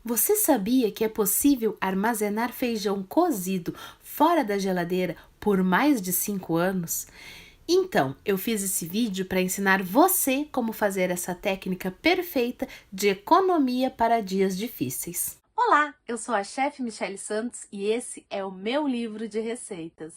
Você sabia que é possível armazenar feijão cozido fora da geladeira por mais de 5 anos? Então, eu fiz esse vídeo para ensinar você como fazer essa técnica perfeita de economia para dias difíceis. Olá, eu sou a chefe Michele Santos e esse é o meu livro de receitas.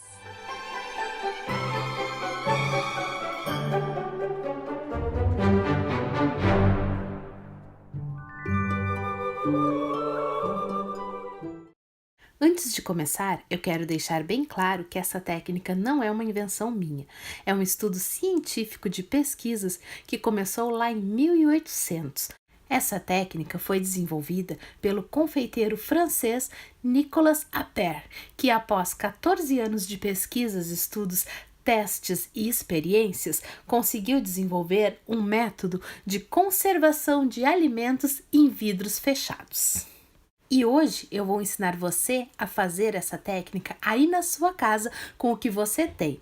Antes de começar, eu quero deixar bem claro que essa técnica não é uma invenção minha. É um estudo científico de pesquisas que começou lá em 1800. Essa técnica foi desenvolvida pelo confeiteiro francês Nicolas Appert, que após 14 anos de pesquisas, estudos, testes e experiências, conseguiu desenvolver um método de conservação de alimentos em vidros fechados. E hoje eu vou ensinar você a fazer essa técnica aí na sua casa com o que você tem.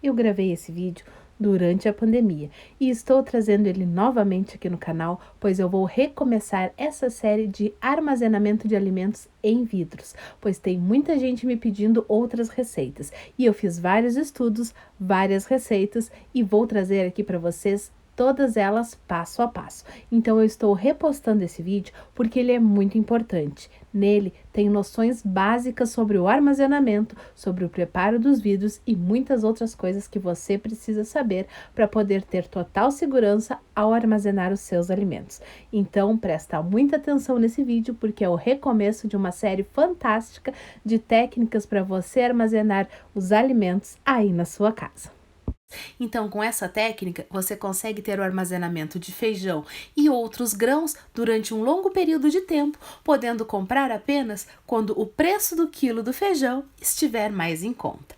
Eu gravei esse vídeo durante a pandemia e estou trazendo ele novamente aqui no canal, pois eu vou recomeçar essa série de armazenamento de alimentos em vidros, pois tem muita gente me pedindo outras receitas e eu fiz vários estudos, várias receitas e vou trazer aqui para vocês todas elas passo a passo. Então eu estou repostando esse vídeo porque ele é muito importante. Nele tem noções básicas sobre o armazenamento, sobre o preparo dos vidros e muitas outras coisas que você precisa saber para poder ter total segurança ao armazenar os seus alimentos. Então presta muita atenção nesse vídeo porque é o recomeço de uma série fantástica de técnicas para você armazenar os alimentos aí na sua casa. Então, com essa técnica, você consegue ter o armazenamento de feijão e outros grãos durante um longo período de tempo, podendo comprar apenas quando o preço do quilo do feijão estiver mais em conta.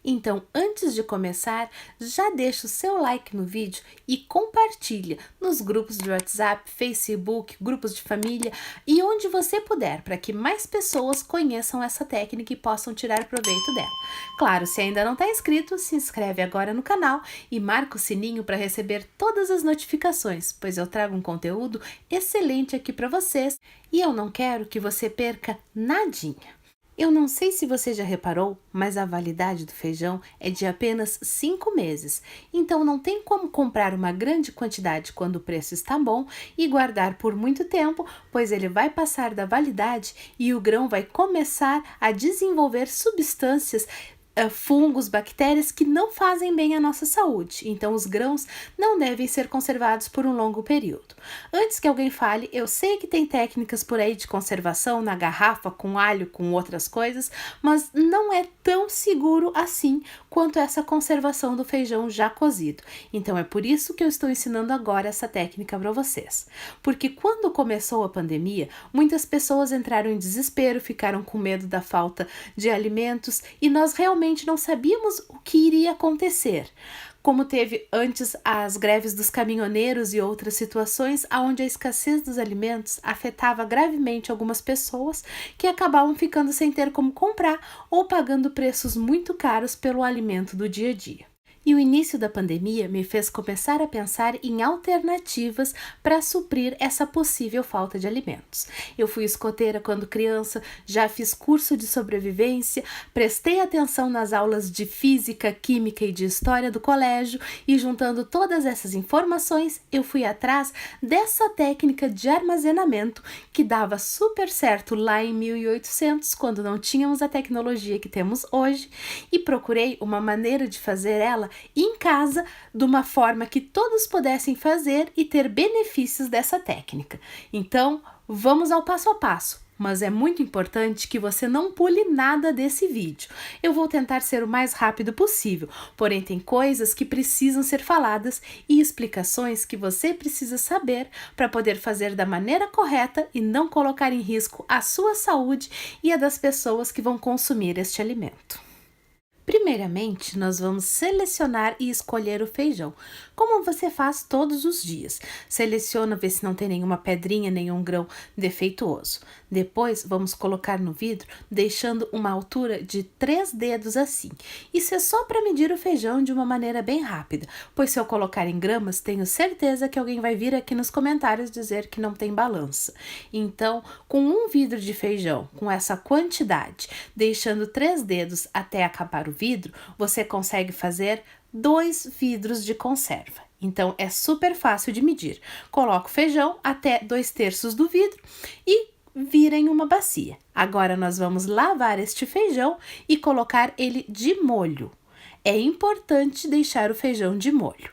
Então, antes de começar, já deixa o seu like no vídeo e compartilha nos grupos de WhatsApp, Facebook, grupos de família e onde você puder, para que mais pessoas conheçam essa técnica e possam tirar proveito dela. Claro, se ainda não está inscrito, se inscreve agora no canal e marca o sininho para receber todas as notificações, pois eu trago um conteúdo excelente aqui para vocês e eu não quero que você perca nadinha. Eu não sei se você já reparou, mas a validade do feijão é de apenas 5 meses. Então não tem como comprar uma grande quantidade quando o preço está bom e guardar por muito tempo, pois ele vai passar da validade e o grão vai começar a desenvolver substâncias, fungos, bactérias que não fazem bem à nossa saúde. Então, os grãos não devem ser conservados por um longo período. Antes que alguém fale, eu sei que tem técnicas por aí de conservação na garrafa, com alho, com outras coisas, mas não é tão seguro assim quanto essa conservação do feijão já cozido. Então, é por isso que eu estou ensinando agora essa técnica para vocês. Porque quando começou a pandemia, muitas pessoas entraram em desespero, ficaram com medo da falta de alimentos e nós realmente não sabíamos o que iria acontecer. Como teve antes as greves dos caminhoneiros e outras situações onde a escassez dos alimentos afetava gravemente algumas pessoas que acabavam ficando sem ter como comprar ou pagando preços muito caros pelo alimento do dia a dia. E o início da pandemia me fez começar a pensar em alternativas para suprir essa possível falta de alimentos. Eu fui escoteira quando criança, já fiz curso de sobrevivência, prestei atenção nas aulas de física, química e de história do colégio e juntando todas essas informações, eu fui atrás dessa técnica de armazenamento que dava super certo lá em 1800, quando não tínhamos a tecnologia que temos hoje, e procurei uma maneira de fazer ela em casa, de uma forma que todos pudessem fazer e ter benefícios dessa técnica. Então, vamos ao passo a passo. Mas é muito importante que você não pule nada desse vídeo. Eu vou tentar ser o mais rápido possível, porém tem coisas que precisam ser faladas e explicações que você precisa saber para poder fazer da maneira correta e não colocar em risco a sua saúde e a das pessoas que vão consumir este alimento. Primeiramente, nós vamos selecionar e escolher o feijão, como você faz todos os dias. Seleciona, vê se não tem nenhuma pedrinha, nenhum grão defeituoso. Depois, vamos colocar no vidro, deixando uma altura de 3 dedos assim. Isso é só para medir o feijão de uma maneira bem rápida, pois se eu colocar em gramas, tenho certeza que alguém vai vir aqui nos comentários dizer que não tem balança. Então, com um vidro de feijão, com essa quantidade, deixando 3 dedos até acabar o vidro, você consegue fazer 2 vidros de conserva. Então, é super fácil de medir. Coloca o feijão até 2/3 do vidro e vira em uma bacia. Agora, nós vamos lavar este feijão e colocar ele de molho. É importante deixar o feijão de molho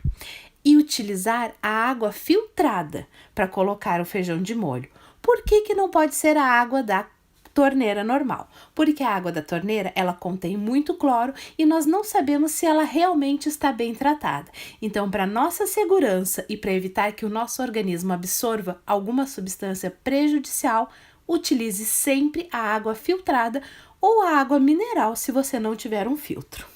e utilizar a água filtrada para colocar o feijão de molho. Por que não pode ser a água da torneira normal? Porque a água da torneira, ela contém muito cloro e nós não sabemos se ela realmente está bem tratada. Então, para nossa segurança e para evitar que o nosso organismo absorva alguma substância prejudicial, utilize sempre a água filtrada ou a água mineral se você não tiver um filtro.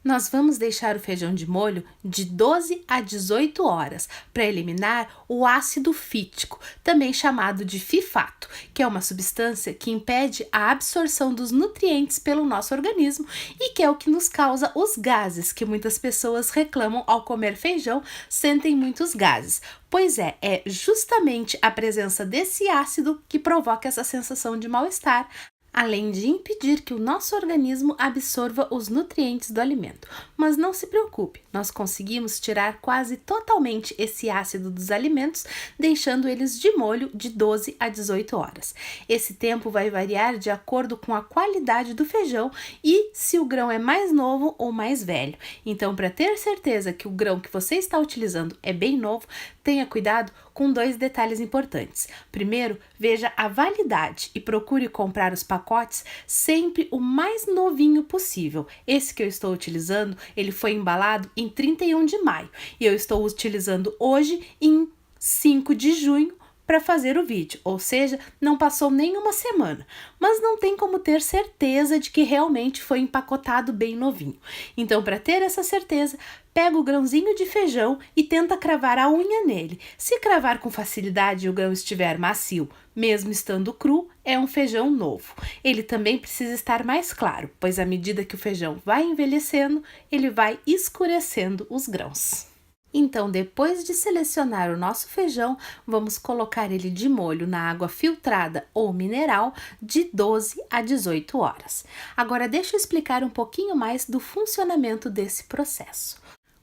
Nós vamos deixar o feijão de molho de 12 a 18 horas para eliminar o ácido fítico, também chamado de fifato, que é uma substância que impede a absorção dos nutrientes pelo nosso organismo e que é o que nos causa os gases, que muitas pessoas reclamam ao comer feijão, sentem muitos gases. Pois é justamente a presença desse ácido que provoca essa sensação de mal-estar, além de impedir que o nosso organismo absorva os nutrientes do alimento. Mas não se preocupe, nós conseguimos tirar quase totalmente esse ácido dos alimentos, deixando eles de molho de 12 a 18 horas. Esse tempo vai variar de acordo com a qualidade do feijão e se o grão é mais novo ou mais velho. Então, para ter certeza que o grão que você está utilizando é bem novo, tenha cuidado com 2 detalhes importantes. Primeiro, veja a validade e procure comprar os pacotes sempre o mais novinho possível. Esse que eu estou utilizando, ele foi embalado em 31 de maio e eu estou utilizando hoje em 5 de junho para fazer o vídeo, ou seja, não passou nem uma semana, mas não tem como ter certeza de que realmente foi empacotado bem novinho. Então, para ter essa certeza, pega o grãozinho de feijão e tenta cravar a unha nele. Se cravar com facilidade e o grão estiver macio, mesmo estando cru, é um feijão novo. Ele também precisa estar mais claro, pois à medida que o feijão vai envelhecendo, ele vai escurecendo os grãos. Então, depois de selecionar o nosso feijão, vamos colocar ele de molho na água filtrada ou mineral de 12 a 18 horas. Agora, deixa eu explicar um pouquinho mais do funcionamento desse processo.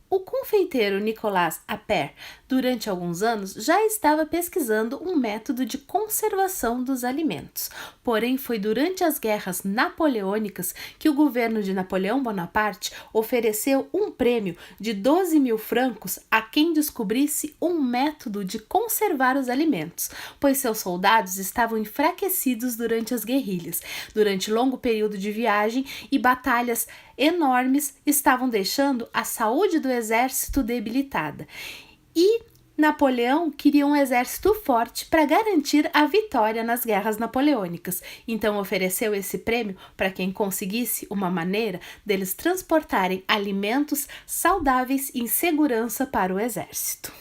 O confeiteiro Nicolas Appert, durante alguns anos, já estava pesquisando um método de conservação dos alimentos. Porém, foi durante as guerras napoleônicas que o governo de Napoleão Bonaparte ofereceu um prêmio de 12.000 francos a quem descobrisse um método de conservar os alimentos, pois seus soldados estavam enfraquecidos durante as guerrilhas, durante longo período de viagem e batalhas enormes estavam deixando a saúde do exército debilitada. E Napoleão queria um exército forte para garantir a vitória nas guerras napoleônicas. Então ofereceu esse prêmio para quem conseguisse uma maneira deles transportarem alimentos saudáveis em segurança para o exército.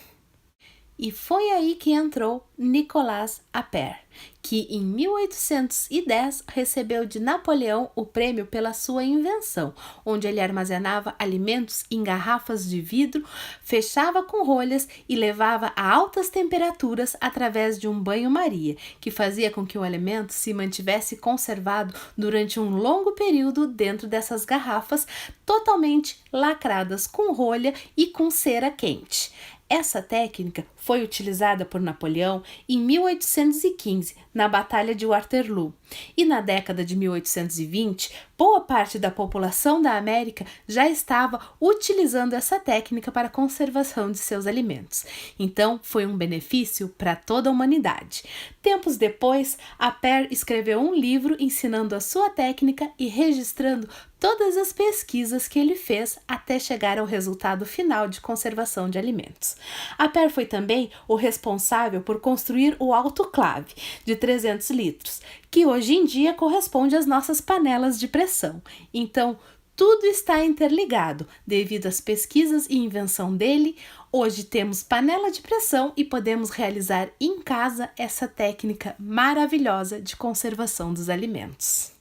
E foi aí que entrou Nicolas Appert, que em 1810 recebeu de Napoleão o prêmio pela sua invenção, onde ele armazenava alimentos em garrafas de vidro, fechava com rolhas e levava a altas temperaturas através de um banho-maria, que fazia com que o alimento se mantivesse conservado durante um longo período dentro dessas garrafas, totalmente lacradas com rolha e com cera quente. Essa técnica foi utilizada por Napoleão em 1815, na Batalha de Waterloo. E na década de 1820, boa parte da população da América já estava utilizando essa técnica para a conservação de seus alimentos. Então, foi um benefício para toda a humanidade. Tempos depois, Appert escreveu um livro ensinando a sua técnica e registrando todas as pesquisas que ele fez até chegar ao resultado final de conservação de alimentos. Appert foi também o responsável por construir o autoclave de 300 litros, que hoje em dia corresponde às nossas panelas de pressão. Então, Tudo está interligado. Devido às pesquisas e invenção dele, hoje temos panela de pressão e podemos realizar em casa essa técnica maravilhosa de conservação dos alimentos.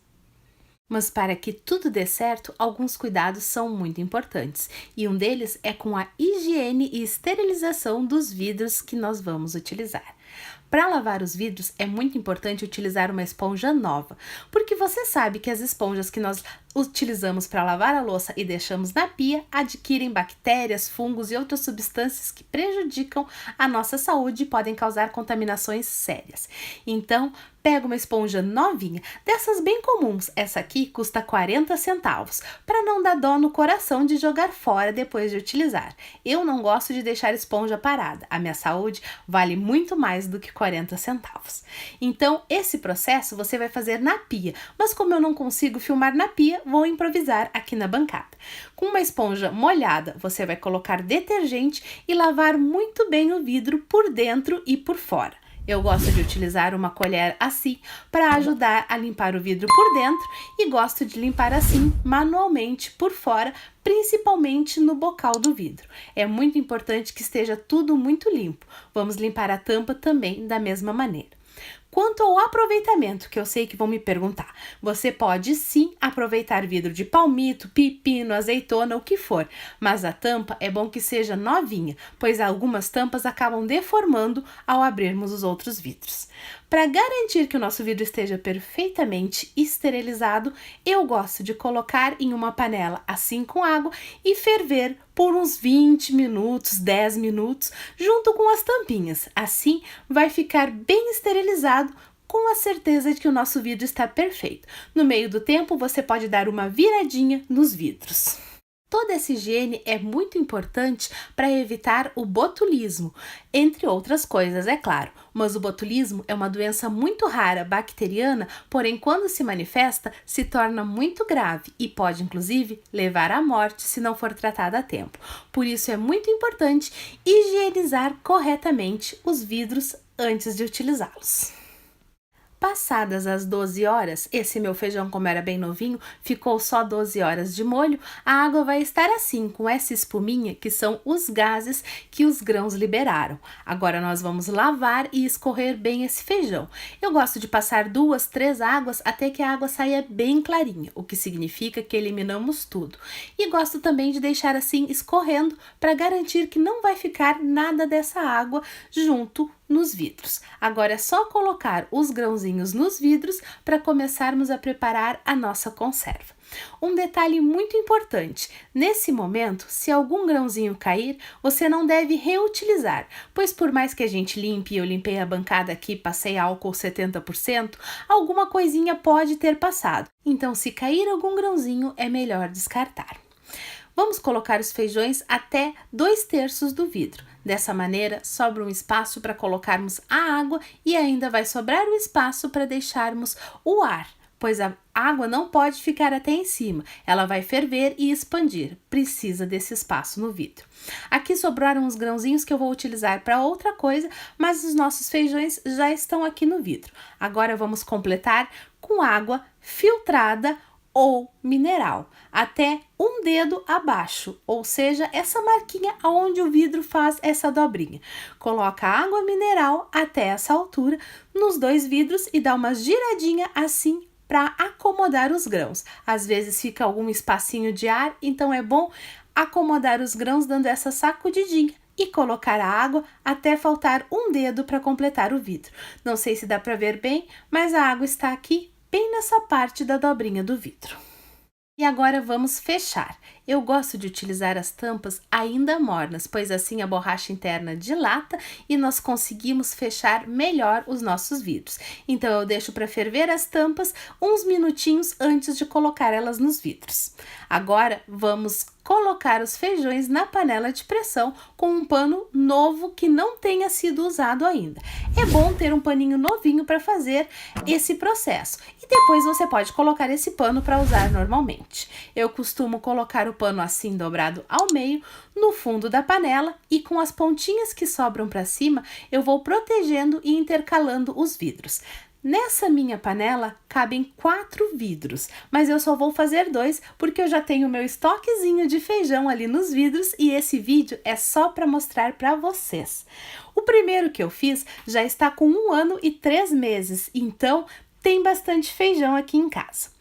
Mas para que tudo dê certo, alguns cuidados são muito importantes, e um deles é com a higiene e esterilização dos vidros que nós vamos utilizar. Para lavar os vidros é muito importante utilizar uma esponja nova, porque você sabe que as esponjas que nós utilizamos para lavar a louça e deixamos na pia adquirem bactérias, fungos e outras substâncias que prejudicam a nossa saúde e podem causar contaminações sérias. Então, pega uma esponja novinha, dessas bem comuns, essa aqui custa 40 centavos, para não dar dó no coração de jogar fora depois de utilizar. Eu não gosto de deixar esponja parada, a minha saúde vale muito mais do que 40 centavos. Então, esse processo você vai fazer na pia, mas como eu não consigo filmar na pia, vou improvisar aqui na bancada. Com uma esponja molhada, você vai colocar detergente e lavar muito bem o vidro por dentro e por fora. Eu gosto de utilizar uma colher assim para ajudar a limpar o vidro por dentro e gosto de limpar assim manualmente por fora, principalmente no bocal do vidro. É muito importante que esteja tudo muito limpo. Vamos limpar a tampa também da mesma maneira. Quanto ao aproveitamento, que eu sei que vão me perguntar, você pode sim aproveitar vidro de palmito, pepino, azeitona, o que for, mas a tampa é bom que seja novinha, pois algumas tampas acabam deformando ao abrirmos os outros vidros. Para garantir que o nosso vidro esteja perfeitamente esterilizado, eu gosto de colocar em uma panela assim com água e ferver por uns 20 minutos, 10 minutos, junto com as tampinhas. Assim vai ficar bem esterilizado, com a certeza de que o nosso vidro está perfeito. No meio do tempo, você pode dar uma viradinha nos vidros. Toda essa higiene é muito importante para evitar o botulismo, entre outras coisas, é claro. Mas o botulismo é uma doença muito rara, bacteriana, porém quando se manifesta, se torna muito grave e pode inclusive levar à morte se não for tratada a tempo. Por isso é muito importante higienizar corretamente os vidros antes de utilizá-los. Passadas as 12 horas, esse meu feijão, como era bem novinho, ficou só 12 horas de molho, a água vai estar assim, com essa espuminha, que são os gases que os grãos liberaram. Agora nós vamos lavar e escorrer bem esse feijão. Eu gosto de passar 2, 3 águas até que a água saia bem clarinha, o que significa que eliminamos tudo. E gosto também de deixar assim escorrendo para garantir que não vai ficar nada dessa água junto nos vidros. Agora é só colocar os grãozinhos nos vidros para começarmos a preparar a nossa conserva. Um detalhe muito importante, nesse momento, se algum grãozinho cair, você não deve reutilizar, pois por mais que a gente limpe, eu limpei a bancada aqui, passei álcool 70%, alguma coisinha pode ter passado. Então, se cair algum grãozinho, é melhor descartar. Vamos colocar os feijões até 2/3 do vidro. Dessa maneira, sobra um espaço para colocarmos a água e ainda vai sobrar um espaço para deixarmos o ar, pois a água não pode ficar até em cima, ela vai ferver e expandir, precisa desse espaço no vidro. Aqui sobraram uns grãozinhos que eu vou utilizar para outra coisa, mas os nossos feijões já estão aqui no vidro. Agora vamos completar com água filtrada ou mineral, até um dedo abaixo, ou seja, essa marquinha onde o vidro faz essa dobrinha. Coloca água mineral até essa altura nos 2 vidros e dá uma giradinha assim para acomodar os grãos. Às vezes fica algum espacinho de ar, então é bom acomodar os grãos dando essa sacudidinha e colocar a água até faltar um dedo para completar o vidro. Não sei se dá para ver bem, mas a água está aqui bem nessa parte da dobrinha do vidro. E agora vamos fechar. Eu gosto de utilizar as tampas ainda mornas, pois assim a borracha interna dilata e nós conseguimos fechar melhor os nossos vidros. Então eu deixo para ferver as tampas uns minutinhos antes de colocar elas nos vidros. Agora vamos colocar os feijões na panela de pressão com um pano novo que não tenha sido usado ainda. É bom ter um paninho novinho para fazer esse processo e depois você pode colocar esse pano para usar normalmente. Eu costumo colocar o pano assim dobrado ao meio no fundo da panela e com as pontinhas que sobram para cima eu vou protegendo e intercalando os vidros. Nessa minha panela cabem 4 vidros, mas eu só vou fazer 2 porque eu já tenho meu estoquezinho de feijão ali nos vidros e esse vídeo é só para mostrar para vocês. O primeiro que eu fiz já está com 1 ano e 3 meses, então tem bastante feijão aqui em casa.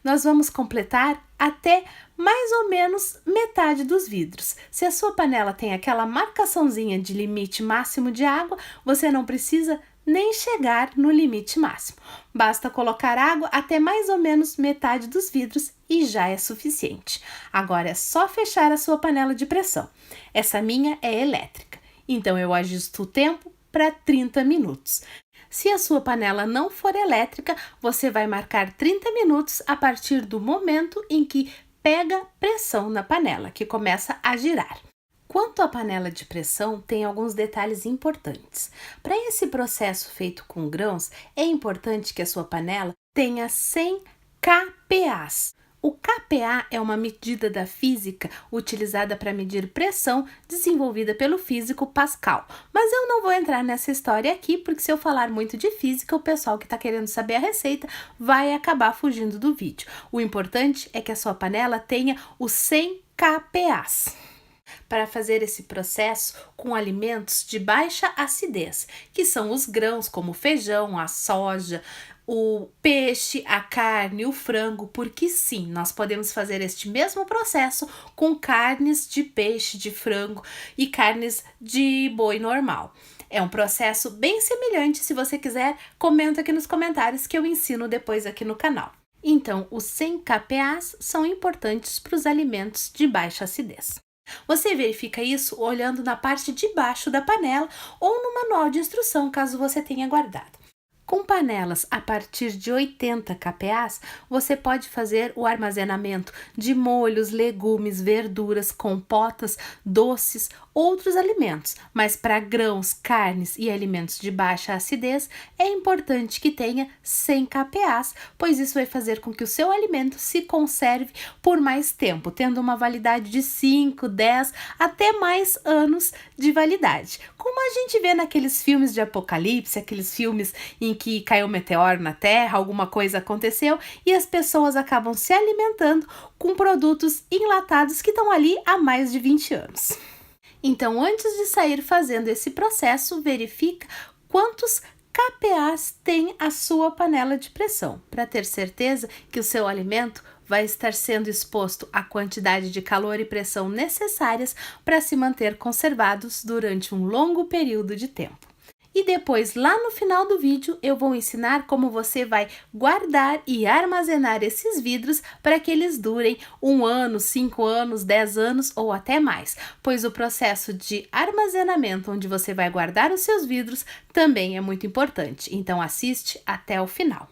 Nós vamos completar até mais ou menos metade dos vidros. Se a sua panela tem aquela marcaçãozinha de limite máximo de água, você não precisa nem chegar no limite máximo. Basta colocar água até mais ou menos metade dos vidros e já é suficiente. Agora é só fechar a sua panela de pressão. Essa minha é elétrica, então eu ajusto o tempo para 30 minutos. Se a sua panela não for elétrica, você vai marcar 30 minutos a partir do momento em que pega pressão na panela, que começa a girar. Quanto à panela de pressão, tem alguns detalhes importantes. Para esse processo feito com grãos, é importante que a sua panela tenha 100 kPa. O kPa é uma medida da física utilizada para medir pressão, desenvolvida pelo físico Pascal. Mas eu não vou entrar nessa história aqui, porque se eu falar muito de física, o pessoal que está querendo saber a receita vai acabar fugindo do vídeo. O importante é que a sua panela tenha os 100 kPa. Para fazer esse processo com alimentos de baixa acidez, que são os grãos como o feijão, a soja, o peixe, a carne, o frango, porque sim, nós podemos fazer este mesmo processo com carnes de peixe, de frango e carnes de boi normal. É um processo bem semelhante, se você quiser, comenta aqui nos comentários que eu ensino depois aqui no canal. Então, os 100 kPa são importantes para os alimentos de baixa acidez. Você verifica isso olhando na parte de baixo da panela ou no manual de instrução, caso você tenha guardado. Com panelas a partir de 80 kPa, você pode fazer o armazenamento de molhos, legumes, verduras, compotas, doces, outros alimentos, mas para grãos, carnes e alimentos de baixa acidez, é importante que tenha 100 kPa, pois isso vai fazer com que o seu alimento se conserve por mais tempo, tendo uma validade de 5, 10, até mais anos de validade. Como a gente vê naqueles filmes de apocalipse, aqueles filmes em que caiu um meteoro na Terra, alguma coisa aconteceu e as pessoas acabam se alimentando com produtos enlatados que estão ali há mais de 20 anos. Então, antes de sair fazendo esse processo, verifica quantos kPa tem a sua panela de pressão, para ter certeza que o seu alimento vai estar sendo exposto à quantidade de calor e pressão necessárias para se manter conservados durante um longo período de tempo. E depois, lá no final do vídeo, eu vou ensinar como você vai guardar e armazenar esses vidros para que eles durem 1 ano, 5 anos, 10 anos ou até mais, pois o processo de armazenamento onde você vai guardar os seus vidros também é muito importante, então assiste até o final.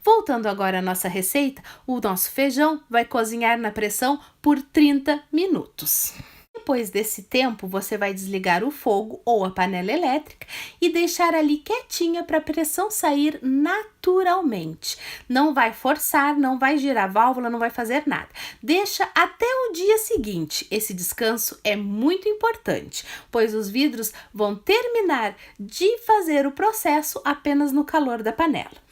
Voltando agora à nossa receita, o nosso feijão vai cozinhar na pressão por 30 minutos. Depois desse tempo, você vai desligar o fogo ou a panela elétrica e deixar ali quietinha para a pressão sair naturalmente. Não vai forçar, não vai girar a válvula, não vai fazer nada. Deixa até o dia seguinte. Esse descanso é muito importante, pois os vidros vão terminar de fazer o processo apenas no calor da panela.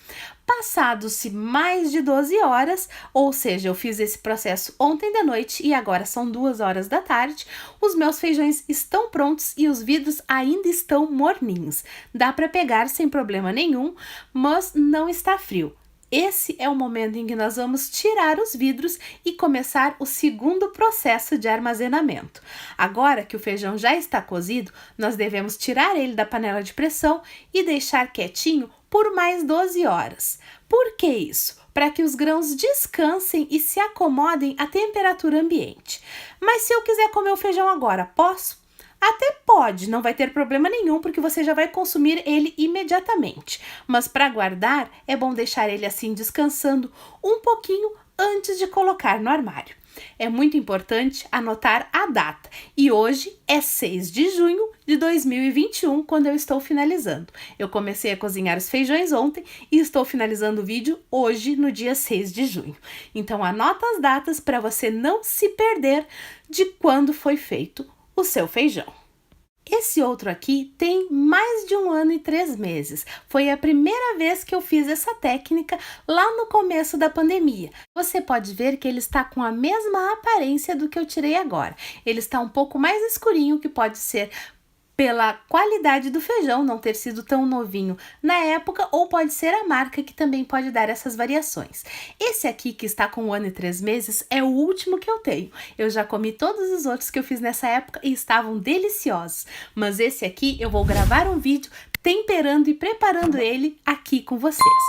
Passados-se mais de 12 horas, ou seja, eu fiz esse processo ontem da noite e agora são 2 horas da tarde, os meus feijões estão prontos e os vidros ainda estão morninhos. Dá para pegar sem problema nenhum, mas não está frio. Esse é o momento em que nós vamos tirar os vidros e começar o segundo processo de armazenamento. Agora que o feijão já está cozido, nós devemos tirar ele da panela de pressão e deixar quietinho por mais 12 horas. Por que isso? Para que os grãos descansem e se acomodem à temperatura ambiente. Mas se eu quiser comer o feijão agora, posso? Até pode, não vai ter problema nenhum, porque você já vai consumir ele imediatamente. Mas para guardar, é bom deixar ele assim descansando um pouquinho antes de colocar no armário. É muito importante anotar a data, e hoje é 6 de junho de 2021, quando eu estou finalizando. Eu comecei a cozinhar os feijões ontem e estou finalizando o vídeo hoje, no dia 6 de junho. Então anota as datas para você não se perder de quando foi feito o seu feijão. Esse outro aqui tem mais de 1 ano e 3 meses. Foi a primeira vez que eu fiz essa técnica lá no começo da pandemia. Você pode ver que ele está com a mesma aparência do que eu tirei agora. Ele está um pouco mais escurinho, que pode ser pela qualidade do feijão não ter sido tão novinho na época, ou pode ser a marca, que também pode dar essas variações. Esse aqui, que está com 1 ano e 3 meses, é o último que eu tenho. Eu já comi todos os outros que eu fiz nessa época e estavam deliciosos, mas esse aqui eu vou gravar um vídeo temperando e preparando ele aqui com vocês.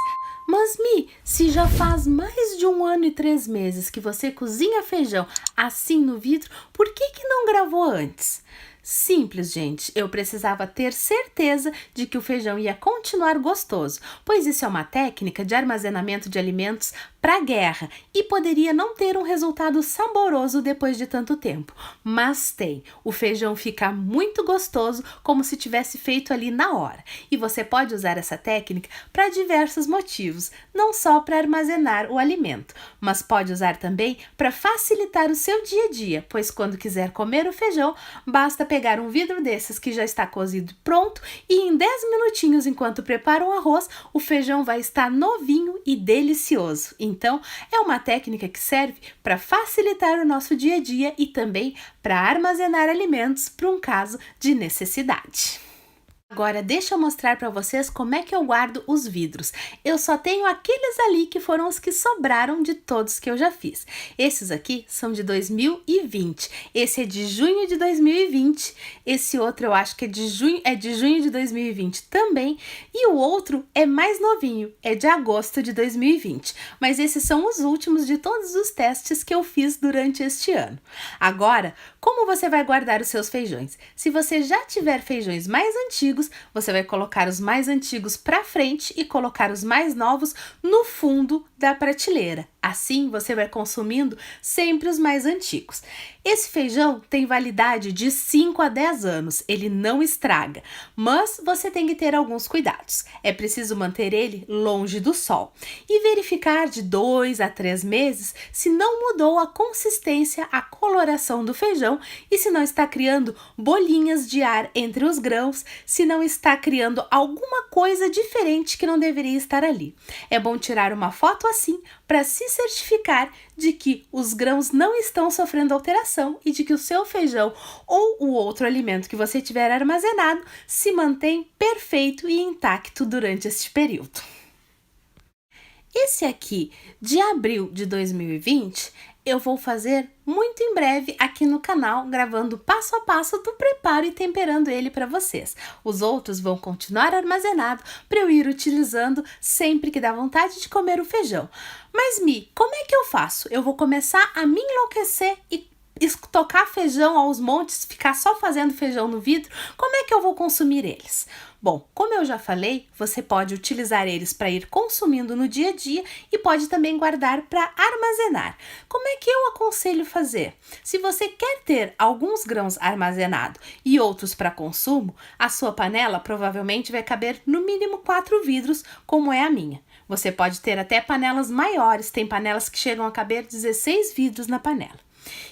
Mas Mi, se já faz mais de 1 ano e 3 meses que você cozinha feijão assim no vidro, por que não gravou antes? Simples, gente, eu precisava ter certeza de que o feijão ia continuar gostoso, pois isso é uma técnica de armazenamento de alimentos para a guerra e poderia não ter um resultado saboroso depois de tanto tempo, mas tem. O feijão fica muito gostoso, como se tivesse feito ali na hora, e você pode usar essa técnica para diversos motivos, não só para armazenar o alimento, mas pode usar também para facilitar o seu dia a dia, pois quando quiser comer o feijão, basta pegar um vidro desses que já está cozido pronto e em 10 minutinhos, enquanto prepara o arroz, o feijão vai estar novinho e delicioso. Então, é uma técnica que serve para facilitar o nosso dia a dia e também para armazenar alimentos para um caso de necessidade. Agora, deixa eu mostrar para vocês como é que eu guardo os vidros. Eu só tenho aqueles ali que foram os que sobraram de todos que eu já fiz. Esses aqui são de 2020. Esse é de junho de 2020. Esse outro eu acho que é de junho de 2020 também. E o outro é mais novinho, é de agosto de 2020. Mas esses são os últimos de todos os testes que eu fiz durante este ano. Agora, como você vai guardar os seus feijões? Se você já tiver feijões mais antigos, você vai colocar os mais antigos para frente e colocar os mais novos no fundo da prateleira. Assim, você vai consumindo sempre os mais antigos. Esse feijão tem validade de 5 a 10 anos, ele não estraga, mas você tem que ter alguns cuidados. É preciso manter ele longe do sol e verificar de 2 a 3 meses se não mudou a consistência, a coloração do feijão e se não está criando bolinhas de ar entre os grãos, se não está criando alguma coisa diferente que não deveria estar ali. É bom tirar uma foto assim para se certificar de que os grãos não estão sofrendo alteração e de que o seu feijão ou o outro alimento que você tiver armazenado se mantém perfeito e intacto durante este período. Esse aqui, de abril de 2020, eu vou fazer muito em breve aqui no canal, gravando passo a passo do preparo e temperando ele para vocês. Os outros vão continuar armazenados para eu ir utilizando sempre que dá vontade de comer o feijão. Mas Mi, como é que eu faço? Eu vou começar a me enlouquecer e tocar feijão aos montes, ficar só fazendo feijão no vidro? Como é que eu vou consumir eles? Bom, como eu já falei, você pode utilizar eles para ir consumindo no dia a dia e pode também guardar para armazenar. Como é que eu aconselho fazer? Se você quer ter alguns grãos armazenados e outros para consumo, a sua panela provavelmente vai caber no mínimo 4 vidros, como é a minha. Você pode ter até panelas maiores, tem panelas que chegam a caber 16 vidros na panela.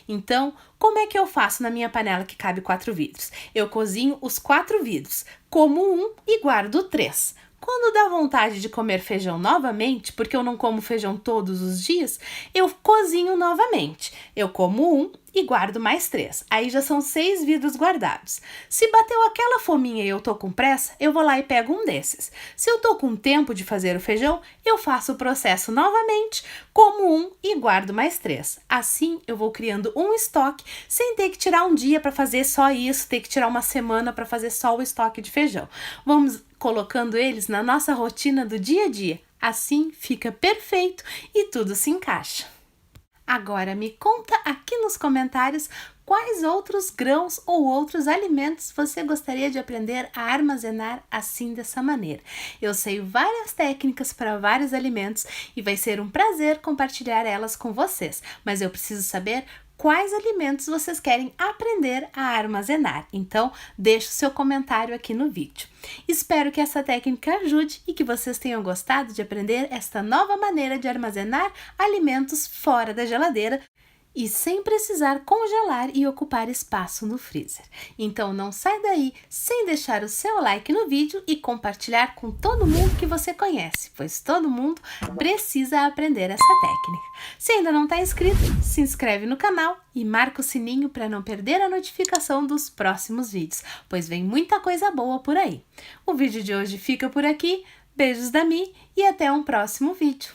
Então, como é que eu faço na minha panela que cabe 4 vidros? Eu cozinho os 4 vidros, como um e guardo 3. Quando dá vontade de comer feijão novamente, porque eu não como feijão todos os dias, eu cozinho novamente. Eu como um e guardo mais 3. Aí já são 6 vidros guardados. Se bateu aquela fominha e eu tô com pressa, eu vou lá e pego um desses. Se eu tô com tempo de fazer o feijão, eu faço o processo novamente, como um e guardo mais 3. Assim, eu vou criando um estoque sem ter que tirar um dia para fazer só isso, ter que tirar uma semana para fazer só o estoque de feijão. Vamos colocando eles na nossa rotina do dia a dia. Assim fica perfeito e tudo se encaixa. Agora me conta aqui nos comentários quais outros grãos ou outros alimentos você gostaria de aprender a armazenar assim dessa maneira. Eu sei várias técnicas para vários alimentos e vai ser um prazer compartilhar elas com vocês, mas eu preciso saber quais alimentos vocês querem aprender a armazenar. Então, deixe o seu comentário aqui no vídeo. Espero que essa técnica ajude e que vocês tenham gostado de aprender esta nova maneira de armazenar alimentos fora da geladeira. e sem precisar congelar e ocupar espaço no freezer. Então não sai daí sem deixar o seu like no vídeo e compartilhar com todo mundo que você conhece, pois todo mundo precisa aprender essa técnica. Se ainda não está inscrito, se inscreve no canal e marca o sininho para não perder a notificação dos próximos vídeos, pois vem muita coisa boa por aí. O vídeo de hoje fica por aqui, beijos da Mi e até um próximo vídeo.